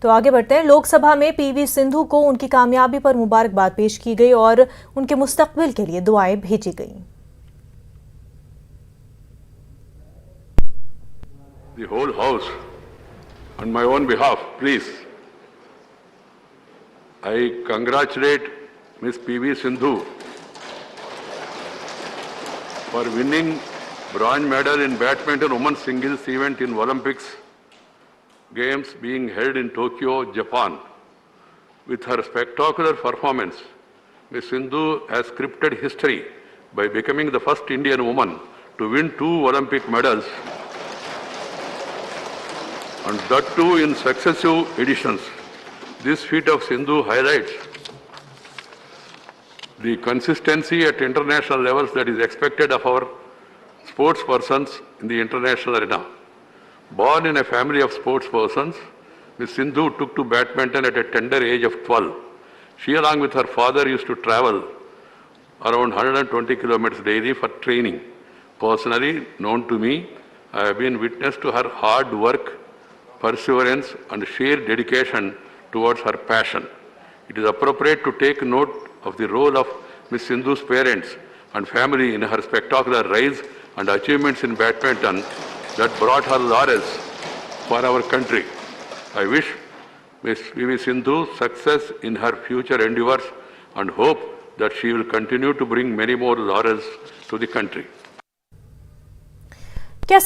तो आगे बढ़ते हैं। लोकसभा में पीवी सिंधु को उनकी कामयाबी पर मुबारकबाद पेश की गई और उनके मुस्तकबिल के लिए दुआएं भेजी गईं। The whole house, on my own behalf, please, I congratulate Ms. PV Sindhu for winning bronze medal in badminton women's singles event in Olympics Games being held in Tokyo, Japan. With her spectacular performance, Ms. Sindhu has scripted history by becoming the first Indian woman to win 2 Olympic medals, and that too in successive editions. This feat of Sindhu highlights the consistency at international levels that is expected of our sports persons in the international arena. Born in a family of sports persons, Ms. Sindhu took to badminton at a tender age of 12. She, along with her father, used to travel around 120 kilometers daily for training. Personally, known to me, I have been witness to her hard work, perseverance, and sheer dedication towards her passion. It is appropriate to take note of the role of Ms. Sindhu's parents and family in her spectacular rise and achievements in badminton that brought her laurels for our country. I wish Ms. PV Sindhu success in her future endeavors and hope that she will continue to bring many more laurels to the country. क्या